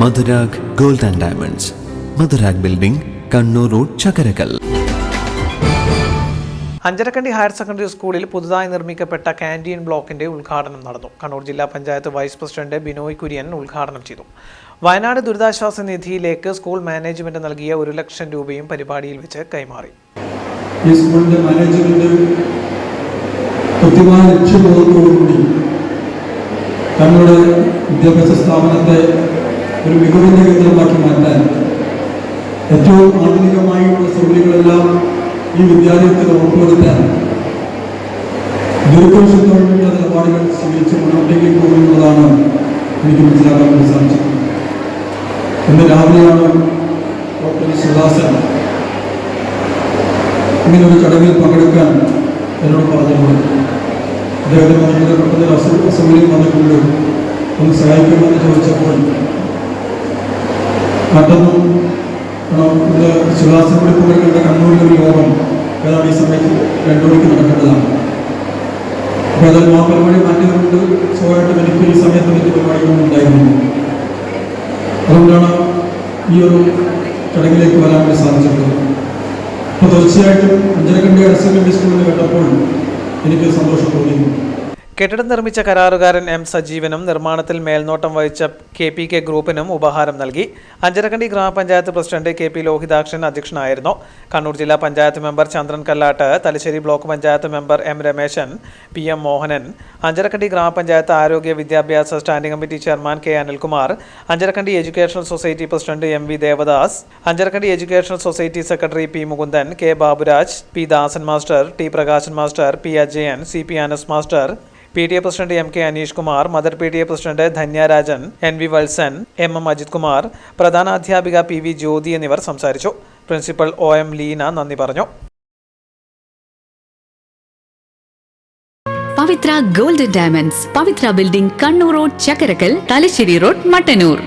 Madhurag gold and diamonds, Madhurag building, Kannur road, Chakkarakkal. Anjarakandy higher secondary സ്കൂളിൽ പുതുതായി നിർമ്മിക്കപ്പെട്ട കാന്റീൻ ബ്ലോക്കിന്റെ ഉദ്ഘാടനം നടന്നു. കണ്ണൂർ ജില്ലാ പഞ്ചായത്ത് വൈസ് പ്രസിഡന്റ് ബിനോയ് കുര്യൻ ഉദ്ഘാടനം ചെയ്തു. വയനാട് ദുരിതാശ്വാസ നിധിയിലേക്ക് സ്കൂൾ മാനേജ്മെന്റ് നൽകിയ 1 ലക്ഷം രൂപയും പരിപാടിയിൽ വെച്ച് കൈമാറി. ഈ സ്കൂളിന്റെ മാനേജ്മെന്റ് കൃത്യമായ ലക്ഷ്യബോധത്തോടുകൂടി തങ്ങളുടെ വിദ്യാഭ്യാസ സ്ഥാപനത്തെ ഒരു മികവിന്റെ കേന്ദ്രമാക്കി മാറ്റാൻ ഏറ്റവും ആധുനികമായുള്ള സൗകര്യങ്ങളെല്ലാം ഈ വിദ്യാലയത്തിന് ഉറപ്പുവരുത്താൻ ദീർഘവശത്തോടുള്ള നിലപാടുകൾ സ്വീകരിച്ച് മുന്നോട്ടേക്ക് പോകുന്നതാണ് എനിക്ക് മനസ്സിലാക്കാൻ വേണ്ടി സാധിച്ചത്. ഇന്ന് രാവിലെയാണ് ഡോക്ടർ സുദാസൻ ഇങ്ങനൊരു ചടങ്ങിൽ പങ്കെടുക്കാൻ എന്നോട് പറഞ്ഞിട്ടുണ്ട്. അദ്ദേഹത്തിന് വളരെ പെട്ടെന്ന് അസൗകര്യം വന്നിട്ടുണ്ട്, ഒന്ന് സഹായിക്കുമെന്ന് ചോദിച്ചപ്പോൾ മറ്റൊന്നും ഇന്ന് സുദാസൻ പഠിപ്പുകളുടെ കണ്ണൂരിലൊരു യോഗം ഏതാണ്ട് ഈ സമയത്ത് 2 മണിക്ക് നടക്കേണ്ടതാണ്. അപ്പോൾ അതിൽ ആ പരിപാടി മാറ്റിയതുകൊണ്ട് സ്വാഭാവികമായിട്ടും എനിക്ക് ഈ സമയത്ത് വലിയ പരിപാടികളൊന്നും ഉണ്ടായിരുന്നു. അതുകൊണ്ടാണ് ഈ ഒരു ചടങ്ങിലേക്ക് വരാൻ വേണ്ടി സാധിച്ചിട്ടുള്ളത്. അപ്പോൾ തീർച്ചയായിട്ടും അഞ്ചരക്കണ്ടി ഹയർ സെക്കൻഡറി സ്കൂളിൽ കേട്ടപ്പോൾ എനിക്ക് സന്തോഷം തോന്നിയിരുന്നു. കെട്ടിടം നിർമ്മിച്ച കരാറുകാരൻ എം സജീവനും നിർമ്മാണത്തിൽ മേൽനോട്ടം വഹിച്ച KPK ഗ്രൂപ്പിനും ഉപഹാരം നൽകി. അഞ്ചരക്കണ്ടി ഗ്രാമപഞ്ചായത്ത് പ്രസിഡന്റ് KP ലോഹിതാക്ഷൻ അധ്യക്ഷനായിരുന്നു. കണ്ണൂർ ജില്ലാ panchayat member Chandran Kallatt, Thalassery block panchayat member M Rameshan, PM Mohanan, Ancharakandy ഗ്രാമപഞ്ചായത്ത് ആരോഗ്യ വിദ്യാഭ്യാസ standing committee chairman K Anilkumar, Ancharakandy educational society president MV Devadas, Ancharakandy educational society secretary P Mukundan, K Baburaj, P Dasan master, T Prakashan master, P Ajayan, CP Anas master, PTA president MK Aneesh Kumar, mother PTA president Dhanyarajan, NV Valsan, MM Ajith Kumar, പ്രധാനാധ്യാപിക PV Jyothi എന്നിവർ സംസാരിച്ചു. Principal OM Leena നന്ദി പറഞ്ഞു. Pavithra gold diamonds, Pavithra building, Kannur road, Chakkarakal, Thalassery road, Mattannur.